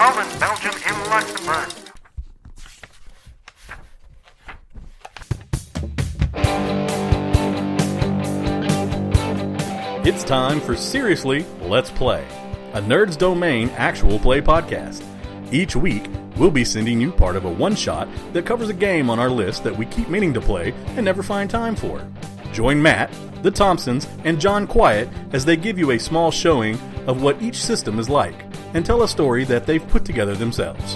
Holland, Belgium, and Luxembourg. It's time for Seriously, Let's Play, a Nerds Domain actual play podcast. Each week, we'll be sending you part of a one-shot that covers a game on our list that we keep meaning to play and never find time for. Join Matt, the Thompsons, and John Quiet as they give you a small showing of what each system is like, and tell a story that they've put together themselves.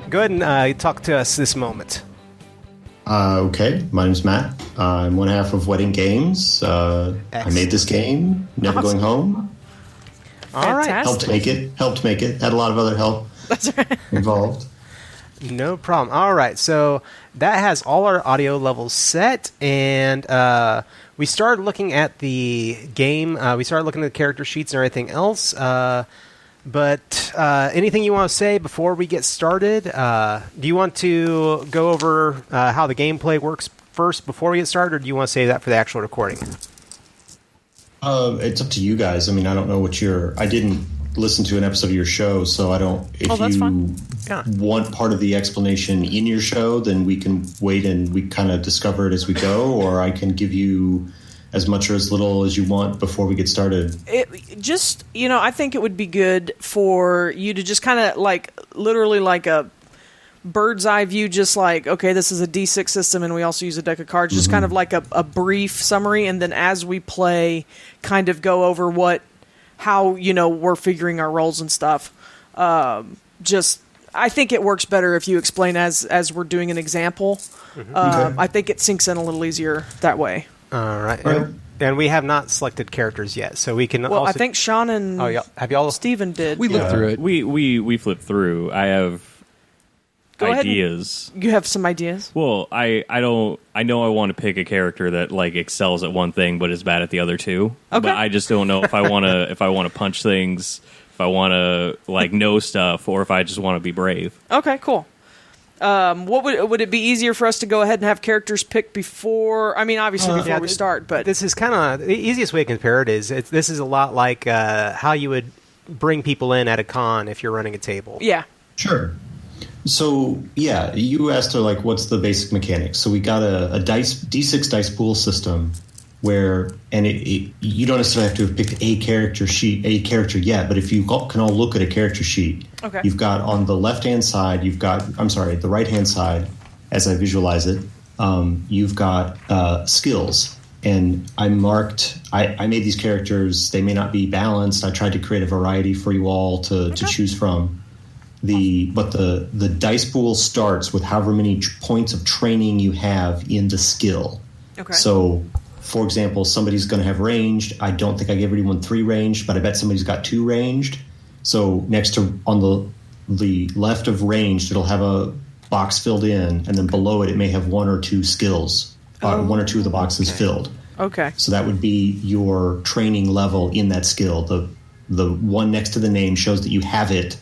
Go ahead and talk to us this moment. Okay, my name's Matt. I'm one half of Wedding Games. I made this game, Never Going Home. All right. Helped make it. Had a lot of other help involved. No problem. All right, so that has all our audio levels set, and we started looking at the game. We started looking at the character sheets and everything else. But anything you want to say before we get started? Do you want to go over how the gameplay works first before we get started, or do you want to save that for the actual recording? It's up to you guys. I mean, I don't know what I didn't listen to an episode of your show, so I don't... If that's you fine. Yeah. want part of the explanation in your show, then we can wait and we kind of discover it as we go, or I can give you as much or as little as you want before we get started. I think it would be good for you to just kind of literally like a bird's eye view, just like, okay, this is a D6 system and we also use a deck of cards, just kind of like a brief summary, and then as we play, kind of go over how we're figuring our roles and stuff. I think it works better if you explain as we're doing an example. Okay. I think it sinks in a little easier that way. All right. And we have not selected characters yet, so we can. Well, also... I think Shawn and have y'all? Steven did. We looked through it. We flipped through. I have ideas. You have some ideas? Well, I know I want to pick a character that excels at one thing but is bad at the other two. Okay. But I just don't know if I want to punch things, if I want to know stuff, or if I just want to be brave. Okay, cool. What would it be easier for us to go ahead and have characters picked before? I mean, obviously before we start, but this is kind of the easiest way to compare it. This is a lot like how you would bring people in at a con if you're running a table. Yeah, Sure. So, yeah, you asked her, what's the basic mechanics? So we got a D6 dice pool system where, and you don't necessarily have to have picked a character yet, but if you can all look at a character sheet, okay. You've got on the left-hand side, the right-hand side, as I visualize it, you've got skills. And I made these characters. They may not be balanced. I tried to create a variety for you all to choose from. But the dice pool starts with however many points of training you have in the skill. Okay. So, for example, somebody's going to have ranged. I don't think I gave anyone 3 ranged, but I bet somebody's got 2 ranged. So next to on the left of ranged, it'll have a box filled in, and then below it may have 1 or 2 skills. 1 or 2 of the boxes filled. Okay. So that would be your training level in that skill. The one next to the name shows that you have it,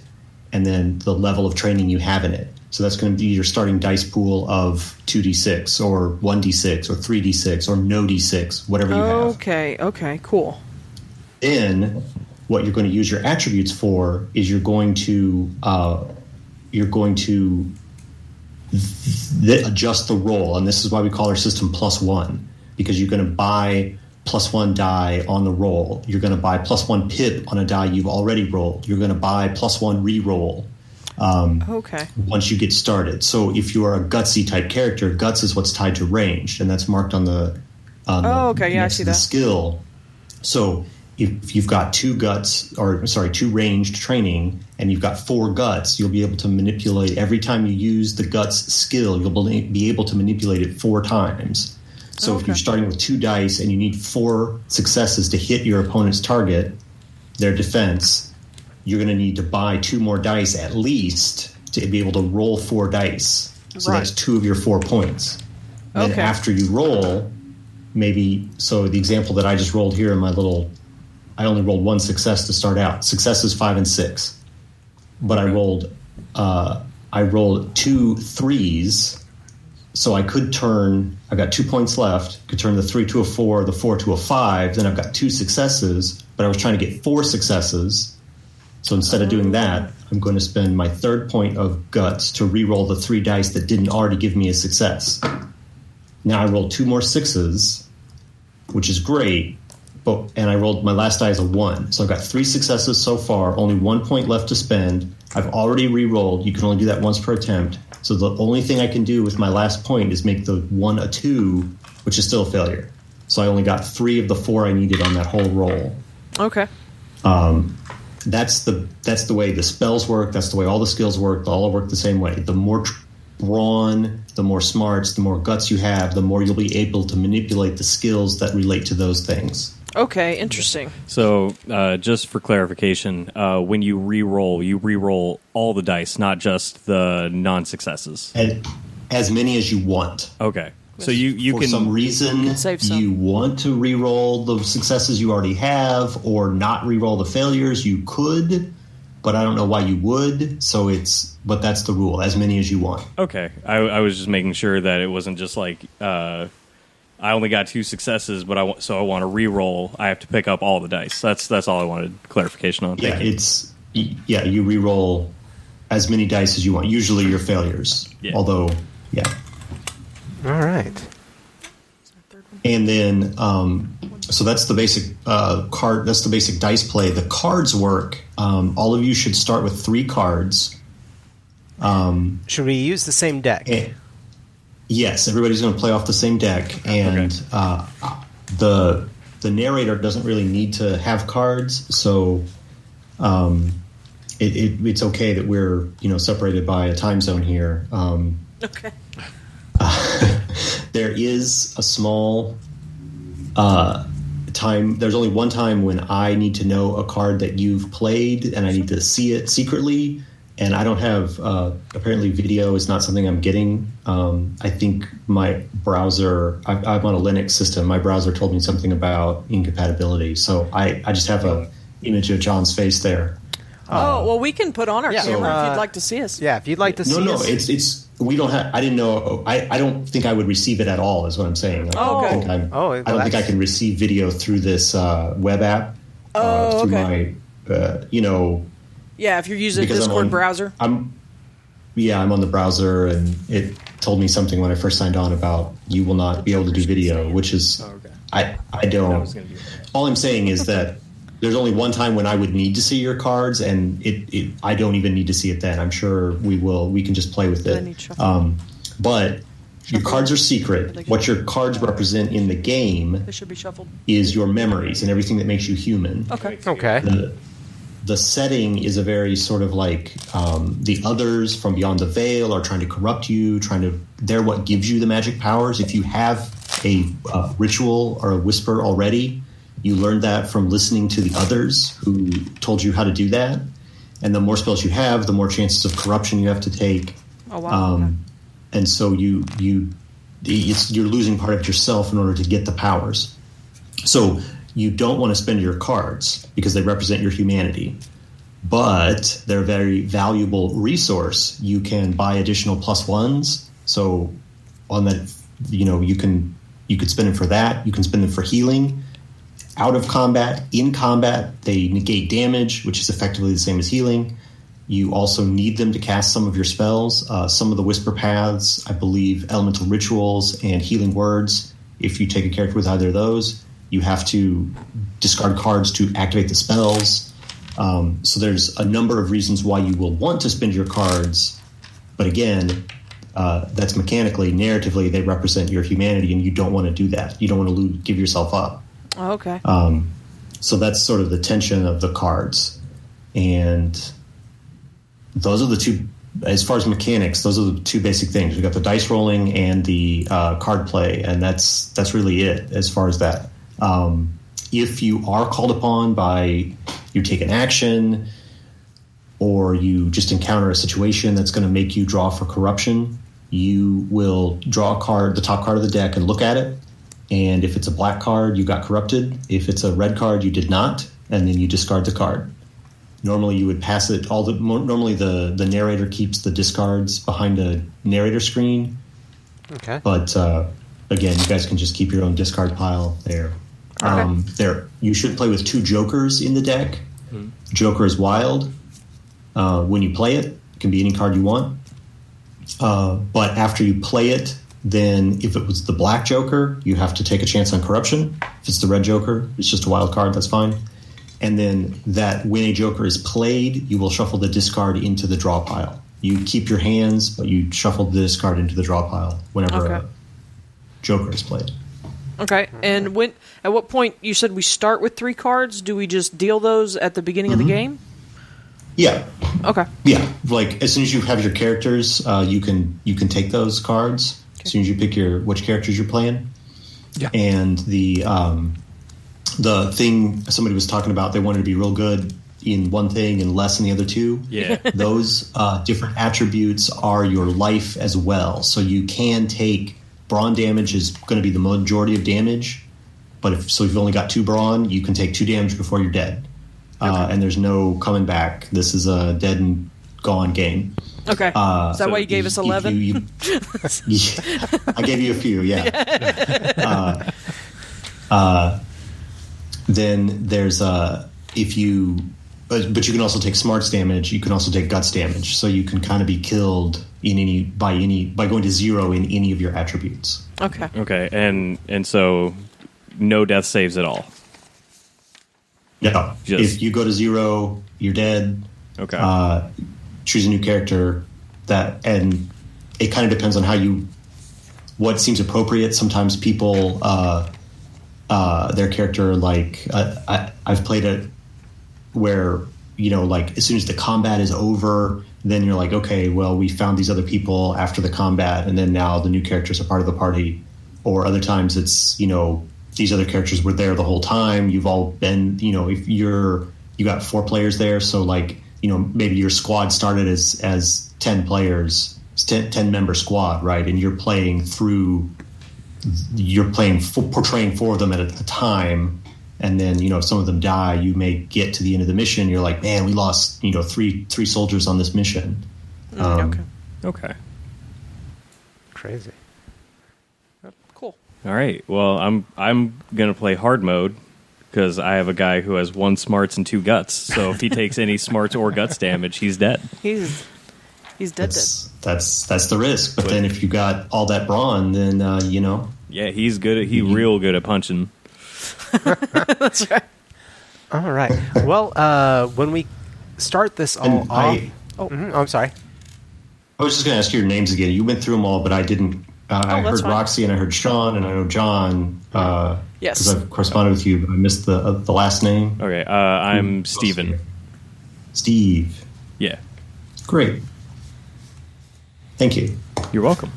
and then the level of training you have in it. So that's going to be your starting dice pool of 2d6 or 1d6 or 3d6 or no d6, whatever you have. Okay, cool. Then what you're going to use your attributes for is you're going to adjust the roll, and this is why we call our system +1, because you're going to buy +1 die on the roll. You're going to buy +1 pip on a die you've already rolled. You're going to buy +1 re-roll once you get started. So if you are a gutsy type character, guts is what's tied to ranged, and that's marked on the I see that skill. So if you've got 2 ranged training and you've got 4 guts, you'll be able to manipulate every time you use the guts skill. You'll be able to manipulate it 4 times. So if you're starting with 2 dice and you need 4 successes to hit your opponent's target, their defense, you're going to need to buy 2 more dice at least to be able to roll 4 dice. So that's 2 of your 4 points. And then after you roll, so the example that I just rolled here in my I only rolled 1 success to start out. Successes 5 and 6. But I rolled 2 3s so I could turn. I've got 2 points left. Could turn the 3 to a 4, the 4 to a 5. Then I've got 2 successes. But I was trying to get 4 successes. So instead of doing that, I'm going to spend my 3rd point of guts to re-roll the 3 dice that didn't already give me a success. Now I rolled 2 more 6s, which is great. And I rolled my last die as a 1. So I've got 3 successes so far, only 1 point left to spend. I've already re-rolled. You can only do that once per attempt. So the only thing I can do with my last point is make the 1 a 2, which is still a failure. So I only got 3 of the 4 I needed on that whole roll. Okay. That's the way the spells work. That's the way all the skills work. They all work the same way. The more brawn, the more smarts, the more guts you have, the more you'll be able to manipulate the skills that relate to those things. Okay, interesting. So, just for clarification, when you re-roll all the dice, not just the non-successes. As many as you want. Okay. So you for can... some reason, save some. you want to re-roll the successes you already have or not re-roll the failures, you could, but I don't know why you would. But that's the rule, as many as you want. Okay. I was just making sure that it wasn't just like... I only got 2 successes, but I want to re-roll. I have to pick up all the dice. That's all I wanted clarification on. Yeah, you re-roll as many dice as you want. Usually your failures. Yeah. Although, yeah. All right. And then, so that's the basic card. That's the basic dice play. The cards work. All of you should start with 3 cards. Should we use the same deck? Yes, everybody's going to play off the same deck, and the narrator doesn't really need to have cards, so it's okay that we're separated by a time zone here. Okay. There is a small time. There's only one time when I need to know a card that you've played, and I need to see it secretly. And I don't have, apparently video is not something I'm getting. I think my browser, I'm on a Linux system. My browser told me something about incompatibility. So I just have a image of John's face there. Well, we can put on our camera so, if you'd like to see us. Yeah, if you'd like to see us. It's we don't have, I didn't know, I don't think I would receive it at all is what I'm saying. Okay. I don't think I can receive video through this web app. Through my, Yeah, if you're using a Discord browser. I'm on the browser, and it told me something when I first signed on about you will not be able to do video, which is I don't. All I'm saying is that there's only one time when I would need to see your cards, and I don't even need to see it then. I'm sure we can just play with it. But your cards are secret. What your cards represent in the game They should be shuffled. is your memories and everything that makes you human. Okay. The setting is a very sort of like the others from beyond the veil are trying to corrupt you, they're what gives you the magic powers. If you have a ritual or a whisper already, you learned that from listening to the others who told you how to do that. And the more spells you have, the more chances of corruption you have to take. Oh, wow. And so you're losing part of yourself in order to get the powers. So you don't want to spend your cards because they represent your humanity, but they're a very valuable resource. You can buy additional +1s. So on that, you could spend them for that. You can spend them for healing. Out of combat, in combat, they negate damage, which is effectively the same as healing. You also need them to cast some of your spells. Some of the whisper paths, I believe, elemental rituals and healing words. If you take a character with either of those, you have to discard cards to activate the spells. So there's a number of reasons why you will want to spend your cards. But again, that's mechanically, narratively, they represent your humanity, and you don't want to do that. You don't want to give yourself up. Oh, okay. So that's sort of the tension of the cards. And those are the two, as far as mechanics, those are the two basic things. We've got the dice rolling and the card play, and that's really it as far as that. If you are called upon by, you take an action, or you just encounter a situation that's going to make you draw for corruption, you will draw a card, the top card of the deck, and look at it. And if it's a black card, you got corrupted. If it's a red card, you did not, and then you discard the card. Normally, you would pass it. Normally, the narrator keeps the discards behind a narrator screen. Okay. But again, you guys can just keep your own discard pile there. You should play with 2 jokers in the deck. Joker is wild. When you play it, it can be any card you want. But after you play it, then if it was the black joker, you have to take a chance on corruption. If it's the red joker, it's just a wild card, that's fine. And then that when a joker is played, you will shuffle the discard into the draw pile. You keep your hands, but you shuffle the discard into the draw pile whenever a joker is played. Okay, and at what point, you said we start with 3 cards? Do we just deal those at the beginning of the game? Yeah. Okay. Yeah, like as soon as you have your characters, you can take those cards as soon as you pick which characters you're playing. Yeah. And the thing somebody was talking about, they wanted to be real good in one thing and less in the other 2. Yeah. Those different attributes are your life as well. So you can take brawn damage is going to be the majority of damage, but if you've only got 2 brawn, you can take 2 damage before you're dead. And there's no coming back. This is a dead and gone game. Okay. Is that why you gave us 11? I gave you a few, yeah. Then there's but you can also take smarts damage. You can also take guts damage. So you can kind of be killed by going to 0 in any of your attributes. Okay. Okay, and so no death saves at all. Yeah. If you go to 0, you're dead. Okay. Choose a new character. And it kind of depends on what seems appropriate. Sometimes people, their character, like I've played it where like as soon as the combat is over, then you're like, okay, well, we found these other people after the combat, and then now the new characters are part of the party. Or other times it's these other characters were there the whole time. You've all been, if you got 4 players there, so like, maybe your squad started as 10 players, 10 member squad, right? And you're playing portraying 4 of them at a time. And then, if some of them die, you may get to the end of the mission. You're like, man, we lost, 3 soldiers on this mission. Okay. Crazy. Cool. All right. Well, I'm gonna play hard mode because I have a guy who has 1 smarts and 2 guts. So if he takes any smarts or guts damage, he's dead. He's dead. That's the risk. But then if you got all that brawn, then Yeah, he's good. Real good at punching. That's right. All right. Well, when we start this all off... I'm sorry. I was just going to ask you your names again. You went through them all, but I didn't... I heard fine. Roxy and I heard Shawn and I know John. Yes. Because I've corresponded with you, but I missed the last name. Okay, I'm Steven. Steve. Yeah. Great. Thank you. You're welcome.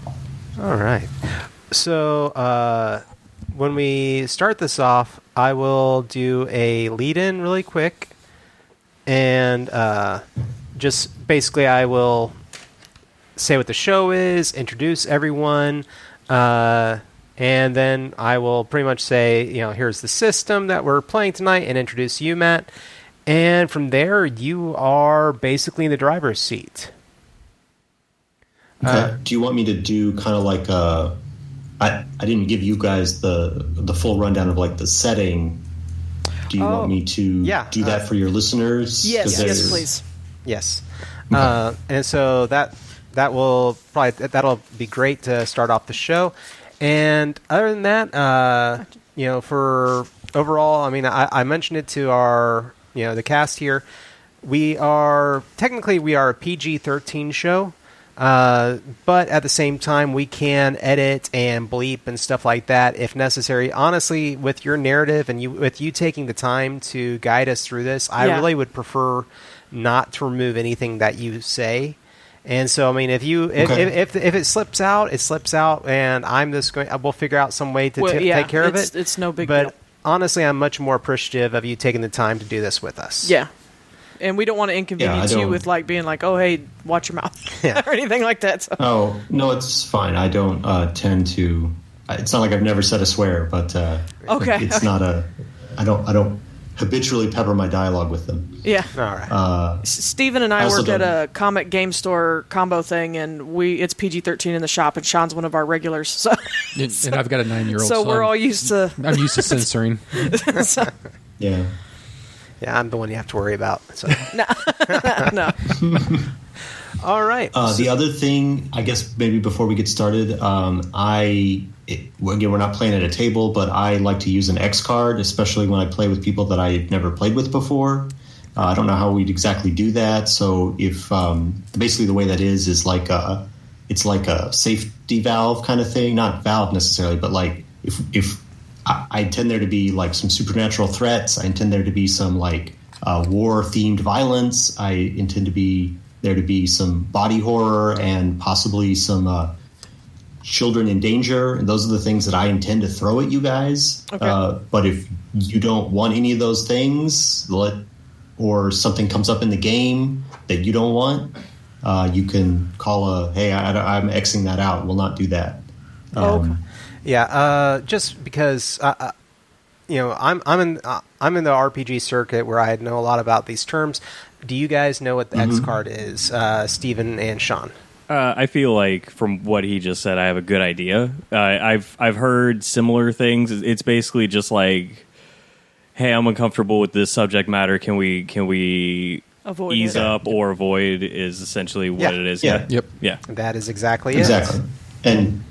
All right. So, when we start this off, I will do a lead-in really quick. And just basically I will say what the show is, introduce everyone, and then I will pretty much say, here's the system that we're playing tonight, and introduce you, Matt. And from there, you are basically in the driver's seat. Okay. Do you want me to do kind of like I didn't give you guys the full rundown of like the setting. Do you want me to do that for your listeners? Yes, please. Yes. Okay. And so that'll be great to start off the show. And other than that, for overall, I mentioned it to our, the cast here. We are a PG-13 show. But at the same time, we can edit and bleep and stuff like that if necessary. Honestly, with your narrative and with you taking the time to guide us through this, I really would prefer not to remove anything that you say. And so, if it slips out, it slips out, and we'll figure out some way to take care of it. It's no big deal. But honestly, I'm much more appreciative of you taking the time to do this with us. Yeah. And we don't want to inconvenience you with being like, oh, hey, watch your mouth or anything like that. So. Oh, no, it's fine. I don't tend to. It's not like I've never said a swear, but it's not a. I don't habitually pepper my dialogue with them. Yeah. All right. Steven and I also work at don't- a comic game store combo thing, and it's PG-13 in the shop, and Sean's one of our regulars. So, And I've got a 9-year-old so son. we're all used to. I'm used to censoring. Yeah. Yeah, I'm the one you have to worry about. So. No. All right. The other thing, I guess maybe before we get started, again, we're not playing at a table, but I like to use an X card, especially when I play with people that I've never played with before. I don't know how we'd exactly do that. So if basically the way that is like it's like a safety valve kind of thing, not valve necessarily, but like if I intend there to be like some supernatural threats, I intend there to be some like war themed violence, I intend there to be some body horror and possibly some children in danger. And those are the things that I intend to throw at you guys. Okay. But if you don't want any of those things, or something comes up in the game that you don't want, you can call hey, I'm Xing that out. We'll not do that. Okay. Yeah, just because I'm in the RPG circuit where I know a lot about these terms. Do you guys know what the X card is, Steven and Shawn? I feel like from what he just said, I have a good idea. I've heard similar things. It's basically just like, hey, I'm uncomfortable with this subject matter. Can we Avoid ease it. up or avoid? Is essentially what Yeah. it is. Yeah. Yep. Yeah. That is exactly Exactly. it. And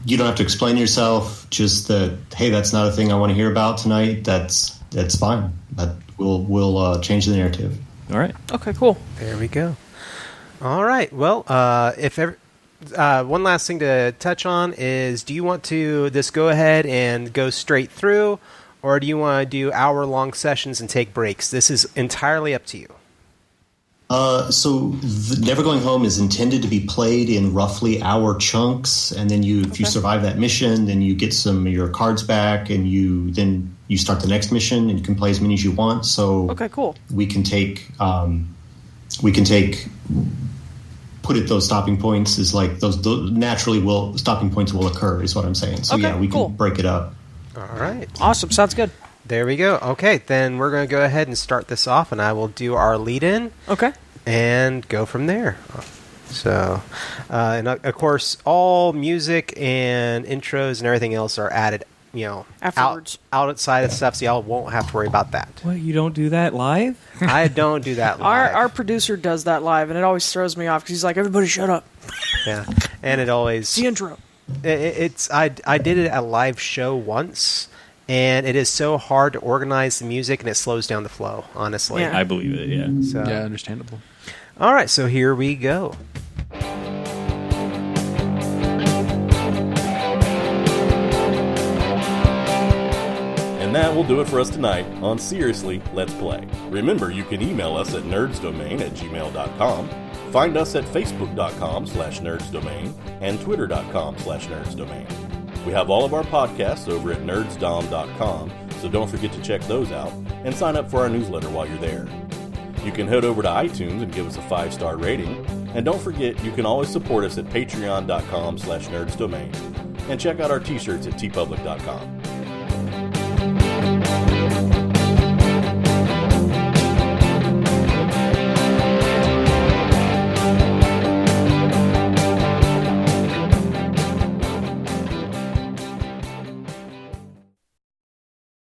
you don't have to explain yourself. Just that, hey, that's not a thing I want to hear about tonight. That's fine. But we'll change the narrative. All right. Okay, cool. There we go. All right. Well, one last thing to touch on is, do you want to just go ahead and go straight through, or do you want to do hour-long sessions and take breaks? This is entirely up to you. So Never Going Home is intended to be played in roughly hour chunks, and then if you survive that mission, then you get some of your cards back, and you start the next mission, and you can play as many as you want. So Okay, cool. we can take put it, those stopping points is like those naturally stopping points will occur, is what I'm saying. So Okay, yeah, we cool. can break it up. All right. Awesome. Sounds good. There we go. Okay, then we're going to go ahead and start this off, and I will do our lead-in Okay. and go from there. So, and of course, all music and intros and everything else are added, Afterwards. outside of stuff, so y'all won't have to worry about that. What, you don't do that live? I don't do that live. Our producer does that live, and it always throws me off because he's like, "Everybody, shut up." Yeah, and it always It's the intro. I did it at a live show once, and it is so hard to organize the music, and it slows down the flow. Honestly, Yeah. I believe it. Yeah. So, Yeah, understandable. all right, so here we go. And that will do it for us tonight on Seriously, Let's Play. Remember, you can email us at nerdsdomain@gmail.com, find us at facebook.com/nerdsdomain, and twitter.com/nerdsdomain. We have all of our podcasts over at nerdsdom.com, so don't forget to check those out, and sign up for our newsletter while you're there. You can head over to iTunes and give us a 5-star rating, and don't forget you can always support us at patreon.com/nerdsdomain, and check out our t-shirts at tpublic.com.